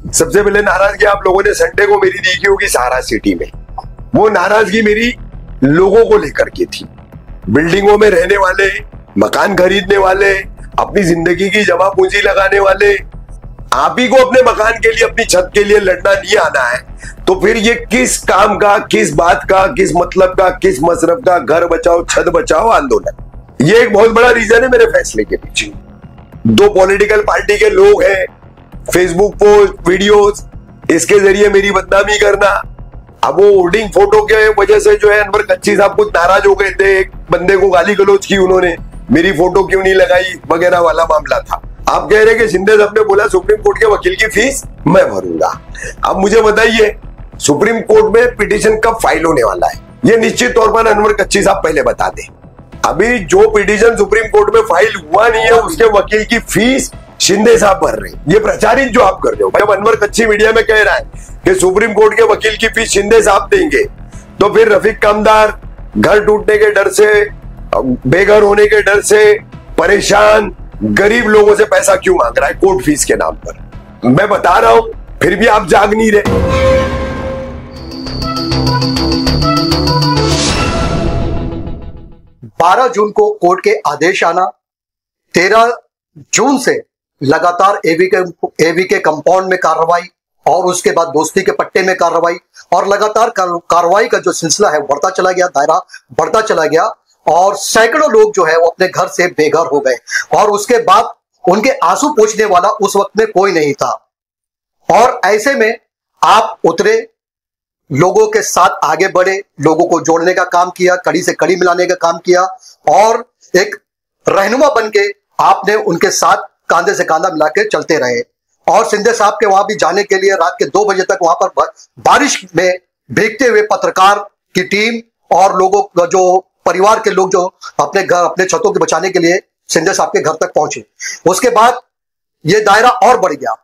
सबसे पहले नाराजगी आप लोगों ने संडे को मेरी देखी होगी सहारा सिटी में। वो नाराजगी मेरी लोगों को लेकर के थी, बिल्डिंगों में रहने वाले, मकान खरीदने वाले, अपनी जिंदगी की जमा पूंजी लगाने वाले। आप ही को अपने मकान के लिए, अपनी छत के लिए लड़ना नहीं आना है तो फिर ये किस काम का, किस बात का, किस मतलब का, किस मसरफ का घर बचाओ छत बचाओ आंदोलन? ये एक बहुत बड़ा रीजन है मेरे फैसले के पीछे। दो पॉलिटिकल पार्टी के लोग हैं, फेसबुक पोस्ट, वीडियोस, इसके जरिए मेरी बदनामी करना। अब वो होर्डिंग फोटो के वजह से जो है अनवर कच्ची साहब कुछ नाराज हो गए थे, एक बंदे को गाली गलौज की उन्होंने, मेरी फोटो क्यों नहीं लगाई वगैरह वाला मामला था। आप कह रहे कि शिंदे साहब ने बोला सुप्रीम कोर्ट के वकील की फीस मैं भरूंगा। अब मुझे बताइए सुप्रीम कोर्ट में पिटीशन कब फाइल होने वाला है? ये निश्चित तौर पर अनवर कच्ची साहब पहले बता दें। अभी जो पिटीशन सुप्रीम कोर्ट में फाइल हुआ नहीं है उसके वकील की फीस शिंदे साहब भर रहे हैं। ये प्रचारित जो आप कर रहे हो, जब अनवर कच्ची मीडिया में कह रहा है कि सुप्रीम कोर्ट के वकील की फीस शिंदे साहब देंगे, तो फिर रफीक कामदार घर टूटने के डर से, बेघर होने के डर से परेशान गरीब लोगों से पैसा क्यों मांग रहा है कोर्ट फीस के नाम पर? मैं बता रहा हूं, फिर भी आप जाग नहीं रहे। 12 जून को कोर्ट के आदेश आना, 13 जून से लगातार एवीके कंपाउंड में कार्रवाई और उसके बाद दोस्ती के पट्टे में कार्रवाई, और लगातार कार्रवाई का जो सिलसिला है बढ़ता चला गया, दायरा बढ़ता चला गया और सैकड़ों लोग जो है वो अपने घर से बेघर हो गए। और उसके बाद उनके आंसू पोंछने वाला उस वक्त में कोई नहीं था। और ऐसे में आप उतरे, लोगों के साथ आगे बढ़े, लोगों को जोड़ने का काम किया, कड़ी से कड़ी मिलाने का काम किया और एक रहनुमा बन के आपने उनके साथ कांधे से कांधा मिला के चलते रहे। और शिंदे साहब के वहां भी जाने के लिए रात के 2 बजे तक वहां पर बारिश में भीगते हुए पत्रकार की टीम और लोगों का जो परिवार के लोग जो अपने घर, अपने छतों के बचाने के लिए शिंदे साहब के घर तक पहुंचे। उसके बाद ये दायरा और बढ़ गया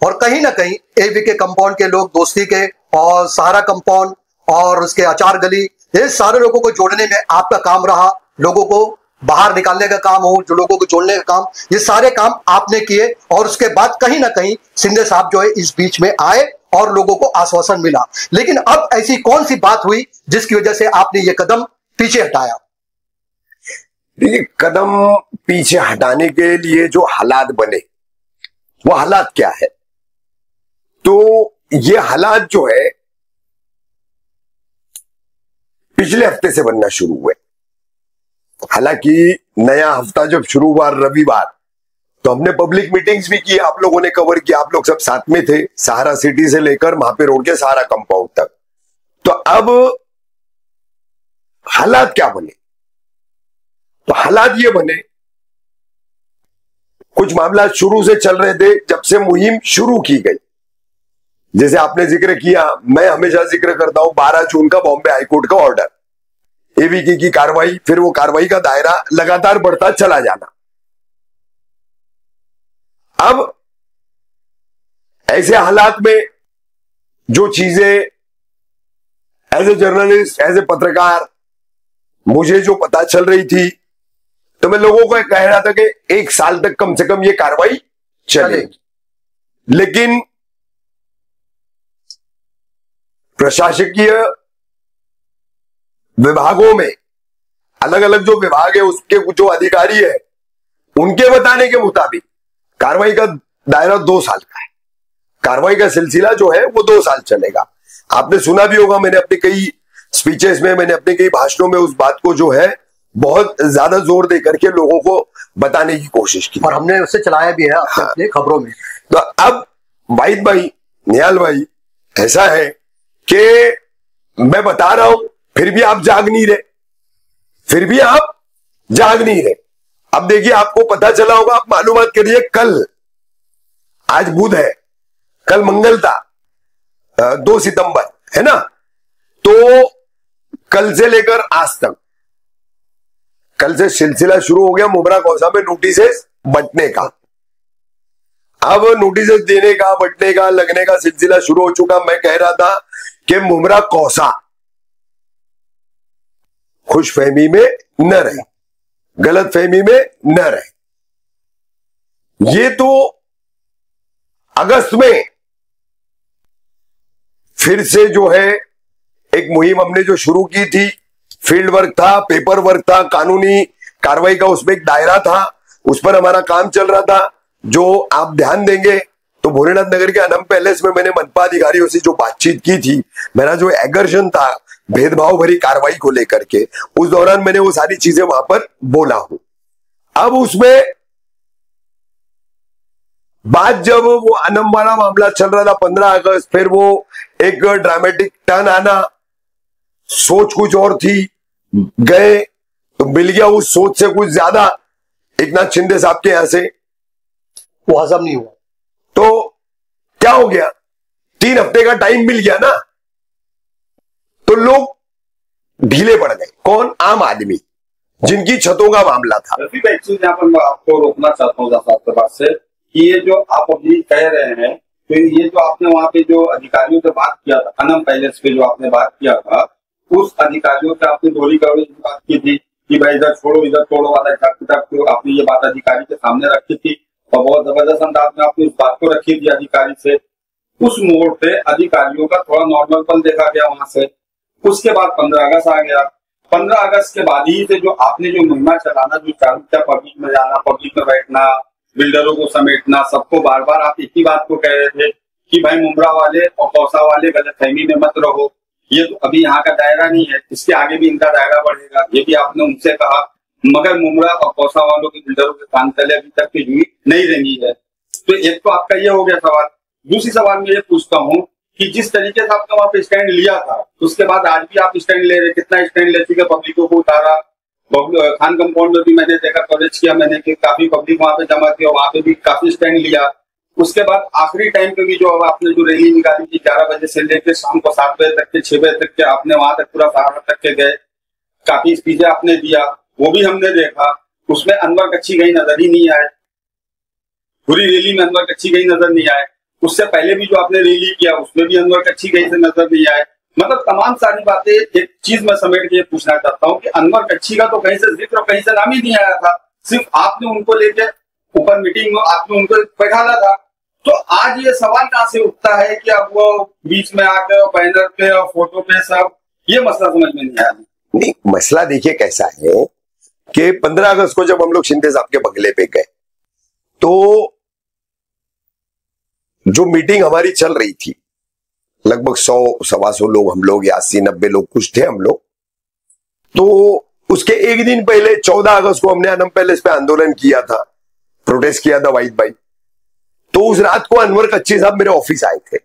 और कहीं ना कहीं एवीके कंपाउंड के लोग, दोस्ती के और सहारा कंपाउंड और उसके आचार गली, ये सारे लोगों को जोड़ने में आपका काम रहा। लोगों को बाहर निकालने का काम हो, जो लोगों को जोड़ने का काम, ये सारे काम आपने किए। और उसके बाद कहीं ना कहीं शिंदे साहब जो है इस बीच में आए और लोगों को आश्वासन मिला। लेकिन अब ऐसी कौन सी बात हुई जिसकी वजह से आपने ये कदम पीछे हटाया? देखिए, कदम पीछे हटाने के लिए जो हालात बने वो हालात क्या है? तो ये हालात जो है पिछले हफ्ते से बनना शुरू हुए। हालांकि नया हफ्ता जब शुरू हुआ रविवार, तो हमने पब्लिक मीटिंग्स भी की, आप लोगों ने कवर किया, आप लोग सब साथ में थे, सहारा सिटी से लेकर महापे रोड के सहारा कंपाउंड तक। तो अब हालात क्या बने? तो हालात ये बने, कुछ मामला शुरू से चल रहे थे जब से मुहिम शुरू की गई। जैसे आपने जिक्र किया, मैं हमेशा जिक्र करता हूं 12 जून का बॉम्बे हाईकोर्ट का ऑर्डर, एवीके की कार्रवाई, फिर वो कार्रवाई का दायरा लगातार बढ़ता चला जाना। अब ऐसे हालात में जो चीजें as a journalist, as a पत्रकार मुझे जो पता चल रही थी, तो मैं लोगों को कह रहा था कि 1 साल तक कम से कम ये कार्रवाई चलेगी। लेकिन प्रशासकीय विभागों में अलग अलग जो विभाग है उसके जो अधिकारी है उनके बताने के मुताबिक कार्रवाई का दायरा 2 साल का है। कार्रवाई का सिलसिला जो है वो 2 साल चलेगा। आपने सुना भी होगा, मैंने अपने कई स्पीचेस में, मैंने अपने कई भाषणों में उस बात को जो है बहुत ज्यादा जोर दे करके लोगों को बताने की कोशिश की और हमने उससे चलाया भी है अपने खबरों में। तो अब वाहिद भाई, निहाल भाई, ऐसा है कि मैं बता रहा हूं, फिर भी आप जाग नहीं रहे, फिर भी आप जाग नहीं रहे। अब देखिए, आपको पता चला होगा, आप मालूमात करिए, कल, आज बुध है, कल मंगल था, 2 सितंबर है ना, तो कल से लेकर आज तक, कल से सिलसिला शुरू हो गया मुमरा कौसा में नोटिसेस बंटने का। अब नोटिसेस देने का, बंटने का, लगने का सिलसिला शुरू हो चुका। मैं कह रहा था कि मुमरा कौसा खुशफहमी में न रहे, गलतफहमी में न रहे। ये तो अगस्त में फिर से जो है एक मुहिम हमने जो शुरू की थी, फील्ड वर्क था, पेपर वर्क था, कानूनी कार्रवाई का उसमें एक दायरा था, उस पर हमारा काम चल रहा था। जो आप ध्यान देंगे तो भोलेनाथ नगर के अनम पैलेस में मैंने मनपा अधिकारियों से जो बातचीत की थी, मेरा जो एगर्शन था भेदभाव भरी कार्रवाई को लेकर के, उस दौरान मैंने वो सारी चीजें वहां पर बोला हूं। अब उसमें बात जब वो अनम वाला मामला चल रहा था 15 अगस्त, फिर वो एक ड्रामेटिक टर्न आना, सोच कुछ और थी, गए तो मिल गया उस सोच से कुछ ज्यादा एकनाथ शिंदे साहब के यहां से, वो हजम नहीं हुआ। तो क्या हो गया, 3 हफ्ते का टाइम मिल गया ना, तो लोग ढीले पड़ गए। कौन? आम आदमी, जिनकी छतों का मामला था। एक चीज यहाँ पर मैं आपको रोकना चाहता हूँ आपके पास से, कि ये जो आप अभी कह रहे हैं, तो ये जो आपने वहाँ पे जो अधिकारियों से बात किया था, अनम पैलेस पे जो आपने बात किया था, उस अधिकारियों से आपने गोली कवरेज की बात की थी कि भाई इधर छोड़ो वाला हिसाब किताब, आपने ये बात अधिकारी के सामने रखी थी और बहुत जबरदस्त अंदाज में आपने उस बात को रखी थी अधिकारी से। उस मोड़ पे अधिकारियों का थोड़ा नॉर्मलपन देखा गया वहां से। उसके बाद 15 अगस्त आ गया। 15 अगस्त के बाद ही से जो आपने जो मुहिमा चलाना, जो चालू किया, पब्लिक में जाना, पब्लिक में बैठना, बिल्डरों को समेटना, सबको बार बार आप एक ही बात को कह रहे थे कि भाई मुमरा वाले और कौसा वाले गलतफहमी में मत रहो, ये तो अभी यहाँ का दायरा नहीं है, इसके आगे भी इनका दायरा बढ़ेगा, ये भी आपने उनसे कहा। मगर मुमरा और कौसा वालों के बिल्डरों के कान तले अभी तक की हुई नहीं रही है। तो एक तो आपका ये हो गया सवाल। दूसरी सवाल मैं ये पूछता हूँ कि जिस तरीके से आपने वहां पे स्टैंड लिया था, उसके बाद आज भी आप स्टैंड ले रहे, कितना स्टैंड ले चुके, पब्लिकों को उतारा, खान कंपाउंड में भी मैंने देखा, कवरेज किया मैंने कि काफी पब्लिक वहां पे जमा किया, वहां पे भी काफी स्टैंड लिया। उसके बाद आखिरी टाइम पे भी जो आपने जो रैली निकाली थी 11 बजे से लेकर शाम को 7 बजे तक के, 6 बजे तक के, आपने वहां तक पूरा सहारा तक के गए, काफी स्पीचें आपने दिया, वो भी हमने देखा। उसमें अनवर कच्ची गई नजर ही नहीं आए, पूरी रैली में अनवर कच्ची गई नजर नहीं आए। उससे पहले भी जो आपने रैली किया उसमें भी अनवर कच्ची गई से नजर नहीं आए। मतलब तमाम सारी बातें, एक चीज मैं समेट के पूछना चाहता हूँ कि अनवर कच्ची का तो कहीं से जिक्र और कहीं से नाम ही नहीं आया था, सिर्फ आपने उनको लेके ऊपर मीटिंग में आपने उनको बैठाना था। तो आज ये सवाल कहां से उठता है कि अब वो बीच में आकर बैनर पे और फोटो पे सब, ये मसला समझ में नहीं आया। नहीं, मसला देखिए कैसा है कि 15 अगस्त को जब हम लोग शिंदे साहब के बंगले पे गए, तो जो मीटिंग हमारी चल रही थी, लगभग 100-125 लोग हम लोग, या 80-90 लोग कुछ थे हम लोग। तो उसके एक दिन पहले 14 अगस्त को हमने अनम पैलेस पे आंदोलन किया था, प्रोटेस्ट किया था वाहिद भाई। तो उस रात को अनवर कच्ची साहब मेरे ऑफिस आए थे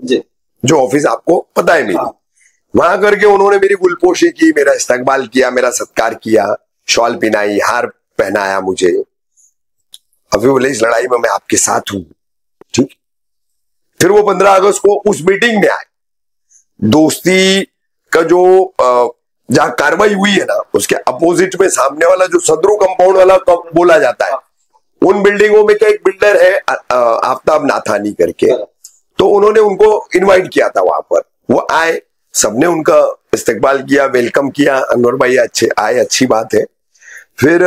जी, जो ऑफिस आपको पता है मेरी। हाँ। वहां करके उन्होंने मेरी गुलपोशी की, मेरा इस्तकबाल किया, मेरा सत्कार किया, शॉल पिनाई, हार पहनाया मुझे। अभी बोले इस लड़ाई में मैं आपके साथ हूं, ठीक। फिर वो 15 अगस्त को उस मीटिंग में आए, दोस्ती का जो जहां कार्रवाई हुई है ना, उसके अपोजिट में सामने वाला जो सदरू कंपाउंड वाला बोला जाता है, उन बिल्डिंगों में का एक बिल्डर है आफ्ताब नाथानी करके, तो उन्होंने उनको इनवाइट किया था वहां पर। वो आए, सबने उनका इस्तकबाल किया, वेलकम किया, अनवर भाई अच्छे आए, अच्छी बात है। फिर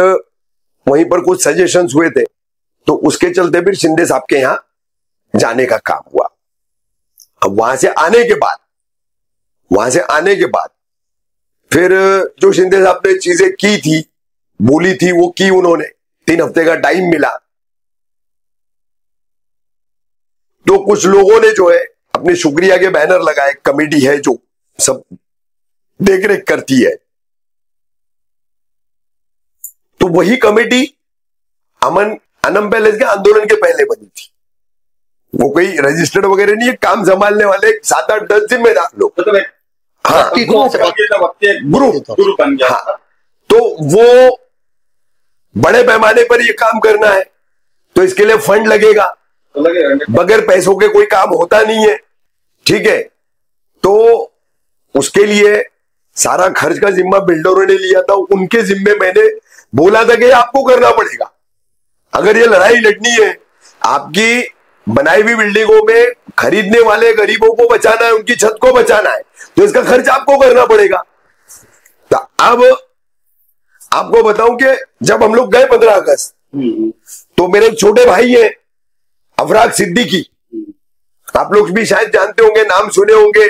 वहीं पर कुछ सजेशंस हुए थे, तो उसके चलते फिर शिंदे साहब के यहां जाने का काम हुआ। अब वहां से आने के बाद फिर जो शिंदे साहब ने चीजें की थी, बोली थी, वो की उन्होंने। 3 हफ्ते का टाइम मिला, तो कुछ लोगों ने जो है अपने शुक्रिया के बैनर लगाए, कमेटी है जो सब देख रेख करती है, तो वही कमेटी अनम पैलेस के आंदोलन के पहले बनी थी। वो कोई रजिस्टर्ड वगैरह नहीं है, काम संभालने वाले 7-8-10 जिम्मेदार लोग, मतलब हाँ, ग्रुप बन गया। हाँ, तो वो बड़े पैमाने पर ये काम करना है, तो इसके लिए फंड लगेगा, बगैर पैसों के कोई काम होता नहीं है, ठीक है। तो उसके लिए सारा खर्च का जिम्मा बिल्डरों ने लिया था, उनके जिम्मे मैंने बोला था कि आपको करना पड़ेगा। अगर ये लड़ाई लड़नी है, आपकी बनाई हुई बिल्डिंगों में खरीदने वाले गरीबों को बचाना है, उनकी छत को बचाना है, तो इसका खर्च आपको करना पड़ेगा। तो अब आपको बताऊं कि जब हम लोग गए 15 अगस्त, तो मेरे एक छोटे भाई हैं अफराक सिद्दीकी, आप लोग भी शायद जानते होंगे, नाम सुने होंगे,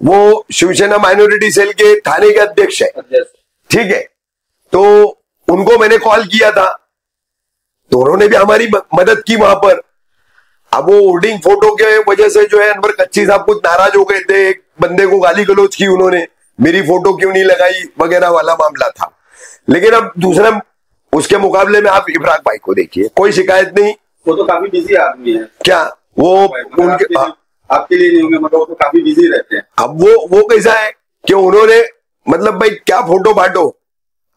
वो शिवसेना माइनॉरिटी सेल के थाने के अध्यक्ष है, ठीक है। तो उनको मैंने कॉल किया था, तो उन्होंने भी हमारी मदद की वहां पर। अब वो होर्डिंग फोटो के वजह से जो है अनवर कच्ची साहब कुछ नाराज हो गए थे, एक बंदे को गाली गलौज की उन्होंने, मेरी फोटो क्यों नहीं लगाई वगैरह वाला मामला था। लेकिन अब दूसरा उसके मुकाबले में आप इफराक भाई को देखिए, कोई शिकायत नहीं। वो तो काफी बिजी आदमी है। क्या वो उनके आपके लिए नहीं होंगे, मतलब वो काफी बिजी रहते हैं। अब वो कैसा है कि उन्होंने मतलब भाई क्या फोटो बांटो,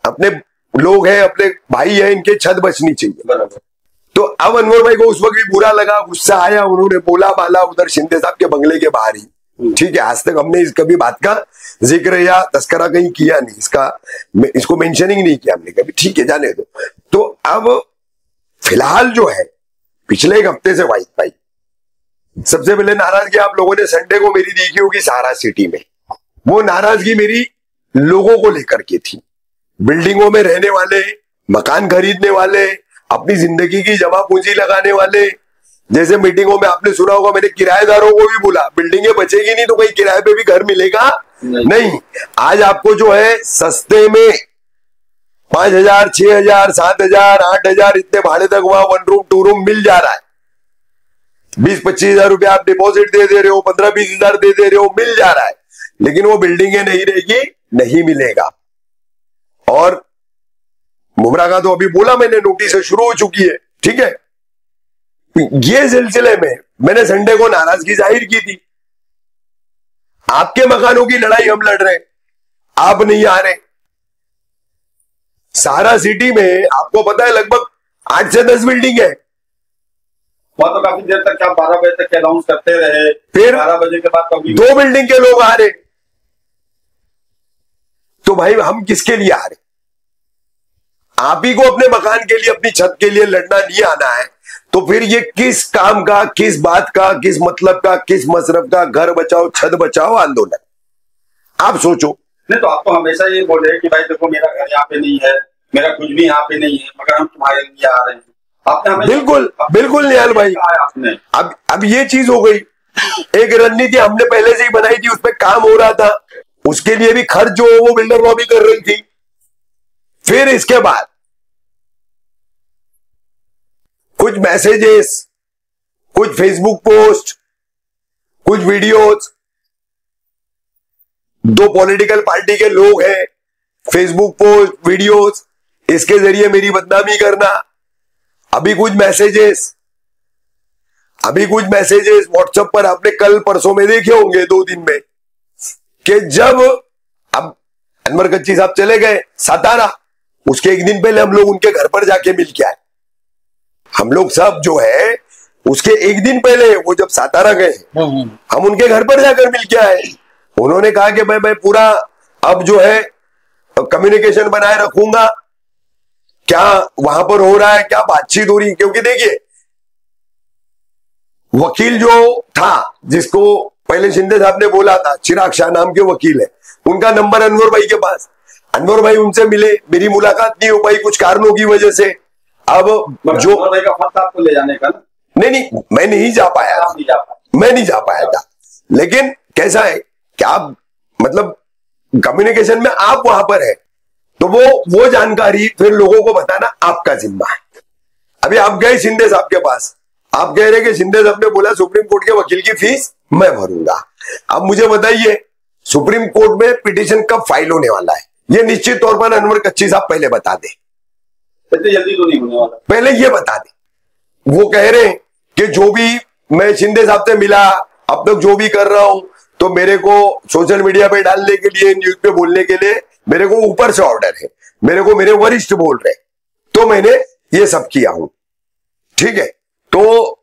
अपने लोग हैं, अपने भाई है, इनके छत बचनी चाहिए। बराबर। तो अब अनवर भाई को उस वक्त भी बुरा लगा, गुस्सा आया, उन्होंने बोला बाला उधर शिंदे साहब के बंगले के बाहर ही, ठीक है। आज तक हमने इस कभी बात का जिक्र या तस्करा कहीं किया नहीं, इसको मेंशनिंग नहीं किया हमने कभी, ठीक है, जाने दो। तो अब फिलहाल जो है पिछले एक हफ्ते से वाहिद भाई, सबसे पहले नाराजगी आप लोगों ने संडे को मेरी देखी होगी सहारा सिटी में। वो नाराजगी मेरी लोगों को लेकर के थी, बिल्डिंगों में रहने वाले, मकान खरीदने वाले, अपनी जिंदगी की जमा पूंजी लगाने वाले। जैसे मीटिंगों में आपने सुना होगा, मैंने किराएदारों को भी बोला बिल्डिंगें बचेगी नहीं तो कहीं किराए पे भी घर मिलेगा नहीं। आज आपको जो है सस्ते में 5,000, 6,000, 7,000, 8,000 इतने भाड़े तक वहां 1 रूम 2 रूम मिल जा रहा है। 20-25 हजार रुपया आप डिपॉजिट दे रहे हो, 15-20 हजार दे रहे हो, मिल जा रहा है। लेकिन वो बिल्डिंगें नहीं रहेगी, नहीं मिलेगा। और मुमरा का तो अभी बोला मैंने, नोटिस शुरू हो चुकी है, ठीक है। ये सिलसिले में मैंने संडे को नाराजगी जाहिर की थी। आपके मकानों की लड़ाई हम लड़ रहे, आप नहीं आ रहे। सहारा सिटी में आपको पता है लगभग 8 से 10 बिल्डिंग है। वहां तो काफी देर तक आप 12 बजे तक अनाउंस करते रहे, फिर 12 बजे के बाद कभी 2 बिल्डिंग के लोग आ रहे। तो भाई हम किसके लिए आ रहे? आप ही को अपने मकान के लिए, अपनी छत के लिए लड़ना नहीं आना है, तो फिर ये किस काम का, किस बात का, किस मतलब का, किस मसरफ का घर बचाओ छत बचाओ आंदोलन? आप सोचो। नहीं तो आपको हमेशा ये बोले कि भाई देखो मेरा घर यहाँ पे नहीं है, मेरा कुछ भी यहाँ पे नहीं है, मगर हम तुम्हारे लिए आ रहे हैं। आपने बिल्कुल बिल्कुल निहाल भाई, आपने अब ये चीज हो गई। एक रणनीति हमने पहले से ही बनाई थी, उस पर काम हो रहा था, उसके लिए भी खर्च जो वो बिल्डर लॉबी कर रही थी। फिर इसके बाद कुछ मैसेजेस, कुछ फेसबुक पोस्ट, कुछ वीडियोस, 2 पॉलिटिकल पार्टी के लोग हैं, फेसबुक पोस्ट, वीडियोस, इसके जरिए मेरी बदनामी करना। अभी कुछ मैसेजेस व्हाट्सएप पर आपने कल परसों में देखे होंगे, 2 दिन में, कि जब अब अनवर कच्ची साहब चले गए सातारा, उसके एक दिन पहले हम लोग उनके घर पर जाके मिल के आए। हम लोग सब जो है उसके एक दिन पहले, वो जब सातारा गए, हम उनके घर पर जाकर मिल के आए। उन्होंने कहा कि मैं पूरा अब जो है कम्युनिकेशन बनाए रखूंगा, क्या वहां पर हो रहा है, क्या बातचीत हो रही है। क्योंकि देखिए वकील जो था, जिसको पहले शिंदे साहब ने बोला था, चिराग शाह नाम के वकील है, उनका नंबर अनवर भाई के पास। अनवर भाई उनसे मिले, मेरी मुलाकात नहीं हो पाई कुछ कारणों की वजह से। अब जो भाई का फर्ज आपको ले जाने का ना? नहीं, मैं नहीं जा पाया था। लेकिन कैसा है कि आप मतलब कम्युनिकेशन में आप वहां पर है, तो वो जानकारी फिर लोगों को बताना आपका जिम्मा है। अभी आप गए शिंदे साहब के पास, आप कह रहे कि शिंदे साहब ने बोला सुप्रीम कोर्ट के वकील की फीस मैं भरूंगा। अब मुझे बताइए सुप्रीम कोर्ट में पिटीशन कब फाइल होने वाला है? ये निश्चित तौर पर अनवर कच्ची साहब पहले बता दे, इतनी जल्दी तो नहीं होने वाला, पहले ये बता दे। वो कह रहे हैं कि जो भी मैं शिंदे साहब से मिला, अब तक जो भी कर रहा हूं, तो मेरे को सोशल मीडिया पे डालने के लिए, न्यूज पे बोलने के लिए मेरे को ऊपर से ऑर्डर है, मेरे को मेरे वरिष्ठ बोल रहे, तो मैंने ये सब किया हूं, ठीक है। तो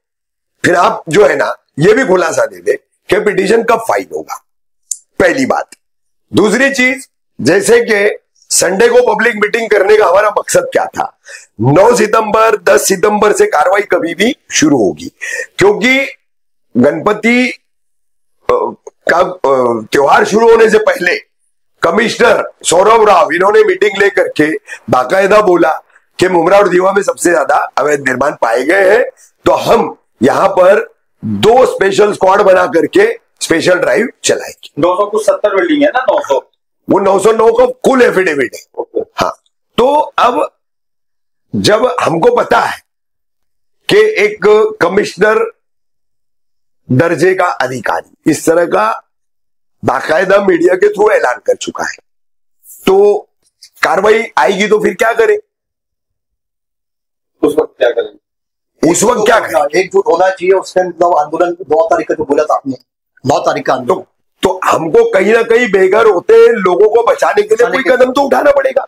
फिर आप जो है ना ये भी खुलासा दे दे कि पिटीशन कब फाइल होगा, पहली बात। दूसरी चीज, जैसे कि संडे को पब्लिक मीटिंग करने का हमारा मकसद क्या था? 9 सितंबर 10 सितंबर से कार्रवाई कभी भी शुरू होगी, क्योंकि गणपति का त्योहार शुरू होने से पहले कमिश्नर सौरभ राव इन्होंने मीटिंग लेकर के बाकायदा बोला कि मुमरा और दीवा में सबसे ज्यादा अवैध निर्माण पाए गए हैं, तो हम यहां पर 2 स्पेशल स्क्वाड बना करके स्पेशल ड्राइव चलाएगी। 970 बिल्डिंग है ना, 900, वो 909 का कुल एफिडेविट है। हाँ, तो अब जब हमको पता है कि एक कमिश्नर दर्जे का अधिकारी इस तरह का बाकायदा मीडिया के थ्रू ऐलान कर चुका है, तो कार्रवाई आएगी तो फिर क्या करें? उस वक्त क्या करें? उस वक्त क्या करें? एकजुट होना चाहिए। उस टाइम मतलब आंदोलन 9 तारीख को जो बोला था आपने, 9 तारीख का आंदोलन, तो हमको कहीं ना कहीं बेघर होते लोगों को बचाने के लिए कोई कदम तो उठाना पड़ेगा।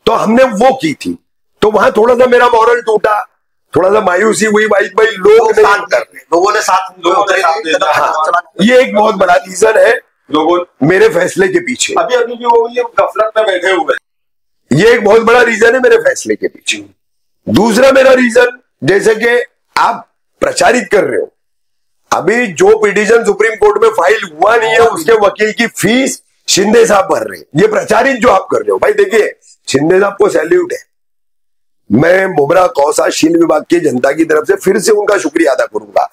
तो हमने वो की थी। तो वहां थोड़ा सा मेरा मॉरल टूटा, थोड़ा सा मायूसी हुई। भाई लोग साथ कर रहे, लोगों ने साथ हाँ, ये एक बहुत बड़ा रीजन है लोगों मेरे फैसले के पीछे। अभी जो ये गफलत में बैठे हुए, ये एक बहुत बड़ा रीजन है मेरे फैसले के पीछे। दूसरा मेरा रीजन, जैसे कि आप प्रचारित कर रहे हो, अभी जो पिटीशन सुप्रीम कोर्ट में फाइल हुआ नहीं है उसके वकील की फीस शिंदे साहब भर रहे हैं। ये प्रचारित जो आप कर रहे हो, भाई देखिए शिंदे साहब को सैल्यूट है। मैं मुमरा कौसा शील विभाग की जनता की तरफ से फिर से उनका शुक्रिया अदा करूंगा।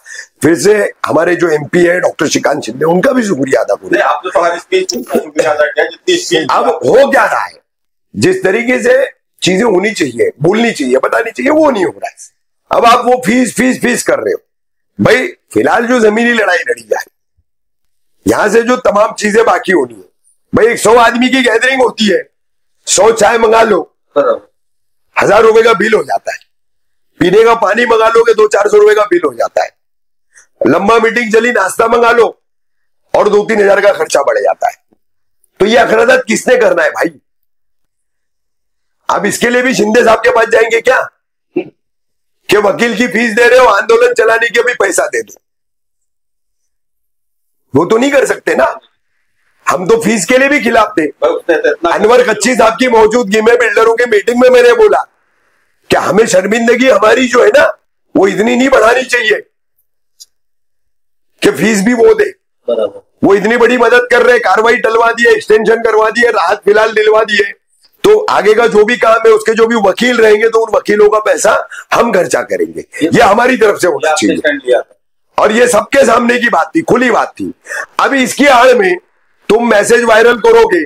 फिर से हमारे जो एमपी है डॉक्टर श्रीकांत शिंदे, उनका भी शुक्रिया अदा करूंगा। आपने तो हर स्पीच में शुक्रिया अदा किया जितनी स्पीच। अब हो क्या रहा है, जिस तरीके से चीजें होनी चाहिए, बोलनी चाहिए, बतानी चाहिए, वो नहीं हो रहा है। अब आप वो फीस कर रहे हो। भाई फिलहाल जो जमीनी लड़ाई लड़ी जाए, यहां से जो तमाम चीजें बाकी होनी है, भाई 100 आदमी की गैदरिंग होती है, 100 चाय मंगा लो, 1000 रुपए का बिल हो जाता है। पीने का पानी मंगा लोगे 200-400 रुपए का बिल हो जाता है। लंबा मीटिंग चली, नाश्ता मंगा लो और 2-3 हजार का खर्चा बढ़ जाता है। तो ये अखराजात किसने करना है भाई? आप इसके लिए भी शिंदे साहब के पास जाएंगे क्या कि वकील की फीस दे रहे हो, आंदोलन चलाने के भी पैसा दे दो? वो तो नहीं कर सकते ना। हम तो फीस के लिए भी खिलाफ थे। अनवर कच्ची साहब की मौजूदगी में बिल्डरों की मीटिंग में मैंने बोला कि हमें शर्मिंदगी हमारी जो है ना वो इतनी नहीं बढ़ानी चाहिए कि फीस भी वो दे। वो इतनी बड़ी मदद कर रहे, कार्रवाई टलवा दिए, एक्सटेंशन करवा दिए, राहत फिलहाल दिलवा दिए, तो आगे का जो भी काम है उसके जो भी वकील रहेंगे तो उन वकीलों का पैसा हम खर्चा करेंगे। ये हमारी तरफ से होना चाहिए। और ये सबके सामने की बात थी, खुली बात थी। अभी इसकी आड़ में तुम मैसेज वायरल करोगे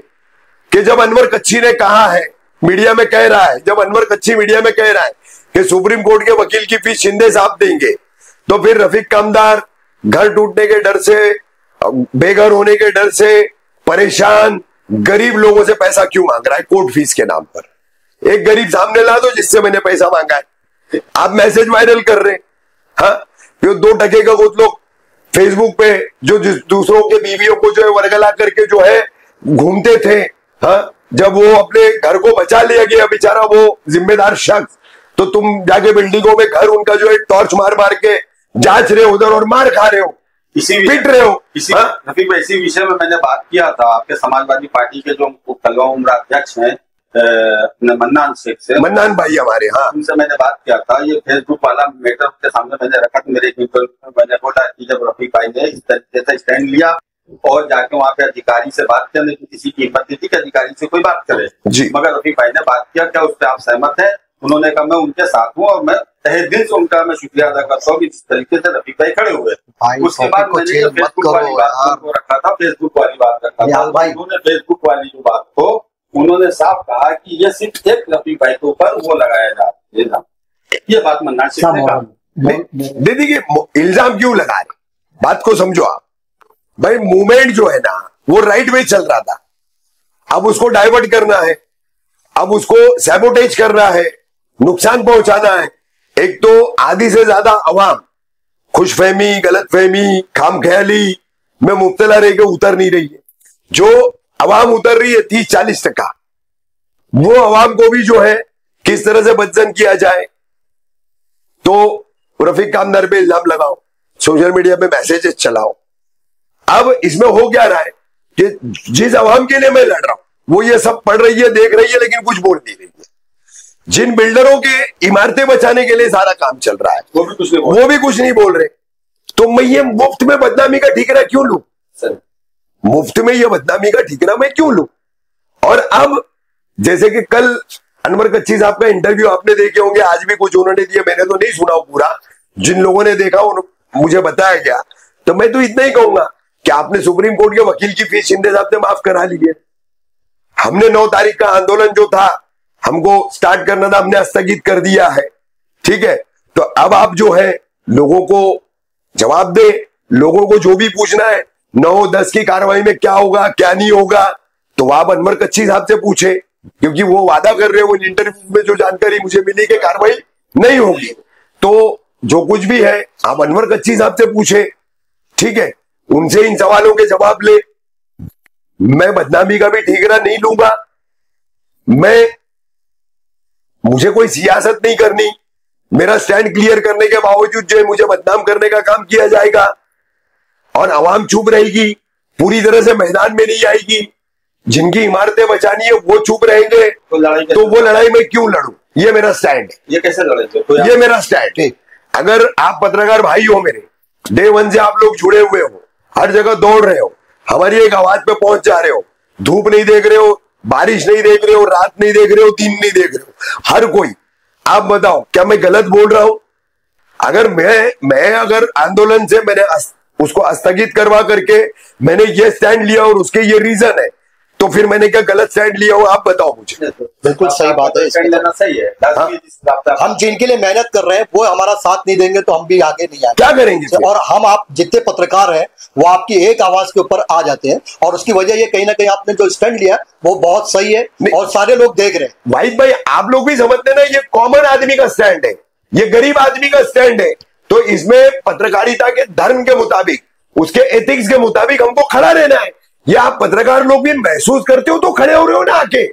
कि जब अनवर कच्ची ने कहा है, मीडिया में कह रहा है, जब अनवर कच्ची मीडिया में कह रहा है कि सुप्रीम कोर्ट के वकील की फीस शिंदे साहब देंगे, तो फिर रफीक कामदार घर टूटने के डर से, बेघर होने के डर से परेशान गरीब लोगों से पैसा क्यों मांग रहा है कोर्ट फीस के नाम पर? एक गरीब सामने ला दो जिससे मैंने पैसा मांगा है। आप मैसेज वायरल कर रहे हैं। हाँ, फिर 2 टके का कुछ लोग फेसबुक पे जो दूसरों के बीवियों को जो है वर्गला करके जो है घूमते थे, हाँ, जब वो अपने घर को बचा लिया गया बेचारा वो जिम्मेदार शख्स, तो तुम जाके बिल्डिंगों में घर उनका जो है टॉर्च मार मार के जांच रहे हो उधर और मार खा रहे हो, पीट रहे हो। इसी विषय में मैंने बात किया था आपके समाजवादी पार्टी के जो कलवा उम्र अध्यक्ष हैं मन्नान शेख से, मन्नान भाई हमारे, हाँ, उनसे मैंने बात किया था। ये फेसबुक वाला मैटर के सामने मैंने रखा था मेरे मैंने बोला कि जब रफीक भाई ने इस तरीके से स्टैंड लिया और जाके वहाँ पे अधिकारी से बात किया, लेकिन किसी की हिम्मत नहीं थी कि अधिकारी से कोई बात करे जी। मगर रफीक भाई ने बात किया, क्या उस पर आप सहमत है? उन्होंने कहा मैं उनके साथ हूँ और मैं तहे दिल से उनका मैं शुक्रिया अदा करता हूँ कि जिस तरीके से रफीक भाई खड़े हुए। उसके बाद मैंने फेसबुक वाली बात को रखा था, फेसबुक वाली बात रखा था। उन्होंने फेसबुक वाली जो बात को उन्होंने साफ कहा कि ये सिर्फ एक रफीक भाई के ऊपर वो लगाया जा रहा है। ये बात मन्नान शेख ने कहा। दीदी के इल्जाम क्यों लगा रहे? बात को समझो आप। भाई मूवमेंट जो है ना वो राइट वे चल रहा था, अब उसको डाइवर्ट करना है, अब उसको सैबोटेज करना है, नुकसान पहुंचाना है। एक तो आधी से ज्यादा अवाम खुशफहमी, गलतफहमी, खामख्याली में मुब्तला रह के उतर नहीं रही है। जो अवाम उतर रही है 30-40%, वो अवाम को भी जो है किस तरह से बदजन किया जाए। तो रफीक कामदार पे इल्जाम लगाओ, सोशल मीडिया पे मैसेजेस चलाओ। अब इसमें हो क्या रहा है कि जिस अवाम के लिए मैं लड़ रहा हूं वो ये सब पढ़ रही है, देख रही है, लेकिन कुछ बोल नहीं रही है। जिन बिल्डरों के इमारतें बचाने के लिए सारा काम चल रहा है वो भी कुछ नहीं बोल रहे। तो मैं ये मुफ्त में बदनामी का ठिकाना क्यों लूं? मुफ्त में ये बदनामी का ठिकाना मैं क्यों लूं? और अब जैसे कि कल अनवर कच्ची साहब का इंटरव्यू आपने देखे होंगे, आज भी कुछ उन्होंने दिया, मैंने तो नहीं सुना पूरा। जिन लोगों ने देखा मुझे बताया गया, तो मैं तो इतना ही कहूंगा कि आपने सुप्रीम कोर्ट के वकील की फीस शिंदे साहब से माफ करा ली है। हमने 9 तारीख का आंदोलन जो था हमको स्टार्ट करना था, हमने स्थगित कर दिया है। ठीक है, तो अब आप जो है लोगों को जवाब दे, लोगों को जो भी पूछना है 9-10 की कार्रवाई में क्या होगा क्या नहीं होगा, तो आप अनवर कच्ची साहब से पूछे, क्योंकि वो वादा कर रहे हो इंटरव्यू में जो जानकारी मुझे मिली कि कार्रवाई नहीं होगी। तो जो कुछ भी है आप अनवर कच्ची साहब से पूछे, ठीक है, उनसे इन सवालों के जवाब ले। मैं बदनामी का भी ठिकाना नहीं लूंगा, मुझे कोई सियासत नहीं करनी। मेरा स्टैंड क्लियर करने के बावजूद जो है मुझे बदनाम करने का काम किया जाएगा और आवाम चुप रहेगी, पूरी तरह से मैदान में नहीं आएगी। जिनकी इमारतें बचानी है वो चुप रहेंगे, तो वो लड़ाई में क्यों लड़ूं? ये मेरा स्टैंड है। ये कैसे लड़े? ये मेरा स्टैंड है। अगर आप पत्रकार भाई हो मेरे, डे 1 से आप लोग जुड़े हुए हो, हर जगह दौड़ रहे हो, हमारी एक आवाज पे पहुंच जा रहे हो, धूप नहीं देख रहे हो, बारिश नहीं देख रहे हो, रात नहीं देख रहे हो, दिन नहीं देख रहे हो, हर कोई, आप बताओ क्या मैं गलत बोल रहा हूं? अगर मैं अगर आंदोलन से मैंने उसको स्थगित करवा करके मैंने ये स्टैंड लिया और उसके ये रीजन है, तो फिर मैंने क्या गलत स्टैंड लिया हो? आप बताओ मुझे। बिल्कुल सही बात है, स्टैंड लेना सही है। हम जिनके लिए मेहनत कर रहे हैं वो हमारा साथ नहीं देंगे तो हम भी आगे नहीं आएंगे। क्या करेंगे फिर? और हम आप जितने पत्रकार हैं वो आपकी एक आवाज के ऊपर आ जाते हैं, और उसकी वजह ये कहीं ना कहीं आपने जो स्टैंड लिया वो बहुत सही है और सारे लोग देख रहे हैं। वाहिद भाई आप लोग भी समझते ना, ये कॉमन आदमी का स्टैंड है, ये गरीब आदमी का स्टैंड है। तो इसमें पत्रकारिता के धर्म के मुताबिक, उसके एथिक्स के मुताबिक हमको खड़ा रहना है। ये आप पत्रकार लोग भी महसूस करते हो तो खड़े हो रहे हो ना आके।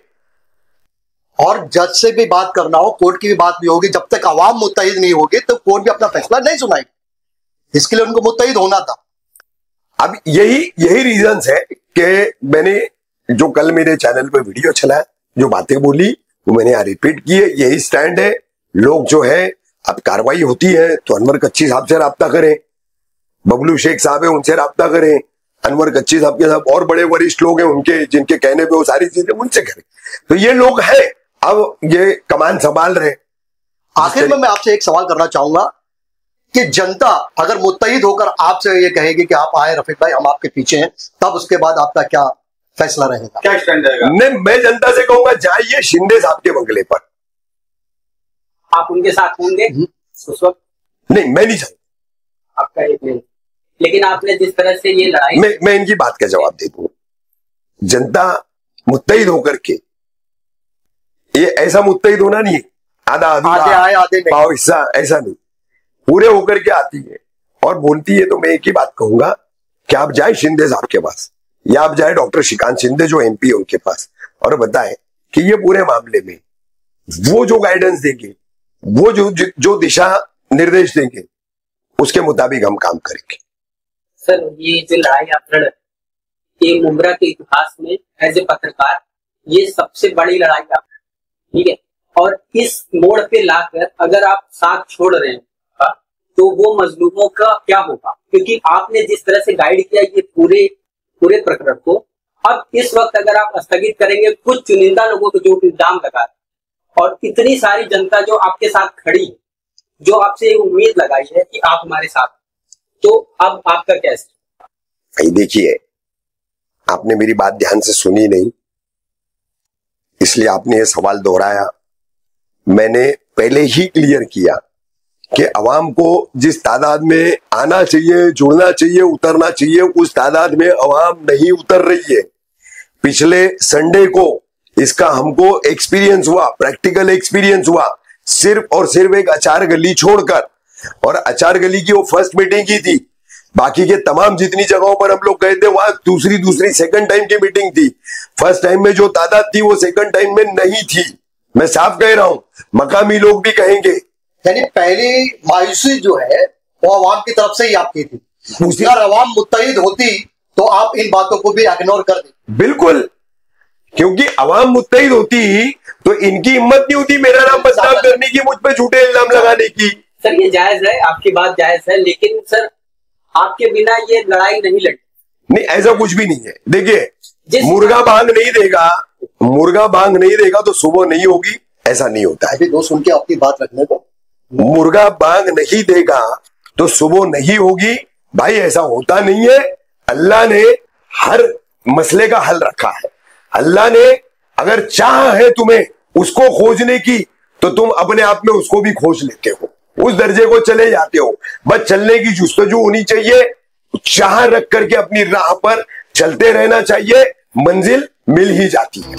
और जज से भी बात करना हो, कोर्ट की भी बात भी होगी, जब तक आवाम मुत्तहिद नहीं होगी तो कोर्ट भी अपना फैसला नहीं सुनाएगी। इसके लिए उनको मुत्तहिद होना था। अब यही रीजंस है कि मैंने जो कल मेरे चैनल पे वीडियो चला, जो बातें बोली वो मैंने यहाँ रिपीट की है। यही स्टैंड है। लोग जो है, अब कार्रवाई होती है तो अनवर कच्ची साहब से राब्ता करें, बबलू शेख साहब है उनसे राब्ता करें, अनवर कच्ची साहब के साथ और बड़े वरिष्ठ लोग हैं उनके, जिनके कहने पे वो सारी चीजें उनसे करें। तो ये लोग हैं, अब ये कमान संभाल रहे। आखिर में मैं आपसे एक सवाल करना चाहूंगा कि जनता अगर मुत्तहिद होकर आपसे ये कहेगी कि आप आए रफीक भाई हम आपके पीछे हैं, तब उसके बाद आपका क्या फैसला रहेगा, क्या स्टैंड रहेगा? नहीं, मैं जनता से कहूंगा जाइए शिंदे साहब के बंगले पर। आप उनके साथ होंगे उस वक्त? नहीं, मैं नहीं चाहूंगा। आपका एक नहीं, लेकिन आपने जिस तरह से ये लड़ाई, मैं इनकी बात का जवाब दे दूं। जनता मुत्तहिद होकर के, ये ऐसा मुत्तहिद होना नहीं है आधा आधे आधे पाव हिस्सा, ऐसा नहीं, पूरे होकर के आती है और बोलती है। तो मैं एक ही बात कहूंगा कि आप जाए शिंदे साहब के पास, या आप जाए डॉक्टर श्रीकांत शिंदे जो एमपी है उनके पास, और बताएं कि ये पूरे मामले में वो जो गाइडेंस देंगे, वो जो दिशा निर्देश देंगे, उसके मुताबिक हम काम करेंगे। सर ये जो लड़ाई आप लड़, ये मुंब्रा के इतिहास में एज ए पत्रकार ये सबसे बड़ी लड़ाई आप, ठीक है, और इस मोड़ पे लाकर अगर आप साथ छोड़ रहे हैं तो वो मजलूमों का क्या होगा? क्योंकि आपने जिस तरह से गाइड किया ये पूरे प्रकरण को, अब इस वक्त अगर आप स्थगित करेंगे, कुछ चुनिंदा लोगों को जो इल्जाम लगा और इतनी सारी जनता जो आपके साथ खड़ी, जो आपसे उम्मीद लगाई है कि आप हमारे साथ, तो अब आपका कैसे? भाई देखिए, आपने मेरी बात ध्यान से सुनी नहीं, इसलिए आपने ये सवाल दोहराया। मैंने पहले ही क्लियर किया कि अवाम को जिस तादाद में आना चाहिए, जुड़ना चाहिए, उतरना चाहिए, उस तादाद में अवाम नहीं उतर रही है। पिछले संडे को इसका हमको एक्सपीरियंस हुआ, प्रैक्टिकल एक्सपीरियंस हुआ, सिर्फ और सिर्फ एक अचार गली छोड़कर, और अचार गली की वो फर्स्ट मीटिंग की थी। बाकी के तमाम जितनी जगहों पर हम लोग गए थे वहां दूसरी सेकंड टाइम की मीटिंग थी। फर्स्ट टाइम में जो तादाद थी वो सेकंड टाइम में नहीं थी। मैं साफ कह रहा हूं, मकामी लोग भी कहेंगे। यानी पहली मायूसी जो है वो अवाम की तरफ से ही आपकी थी। अगर अवाम मुत्तहिद होती तो आप इन बातों को भी इग्नोर कर देते। बिल्कुल, क्योंकि अवाम मुत्तहिद होती तो इनकी हिम्मत नहीं होती मेरा नाम बदनाम करने की, मुझ पे झूठे इल्जाम लगाने की। सर ये जायज है, आपकी बात जायज है, लेकिन सर आपके बिना ये लड़ाई नहीं लड़ी। नहीं, ऐसा कुछ भी नहीं है। देखिए, मुर्गा बांग नहीं देगा तो सुबह नहीं होगी, ऐसा नहीं होता है। अभी दोस्त उनके अपनी बात रखने को, मुर्गा बांग नहीं देगा तो सुबह नहीं होगी। भाई ऐसा होता नहीं है। अल्लाह ने हर मसले का हल रखा है। अल्लाह ने अगर चाह है तुम्हें उसको खोजने की तो तुम अपने आप में उसको भी खोज लेते हो, उस दर्जे को चले जाते हो। बस चलने की जुस्तजू होनी चाहिए, चाह रख करके अपनी राह पर चलते रहना चाहिए, मंजिल मिल ही जाती है।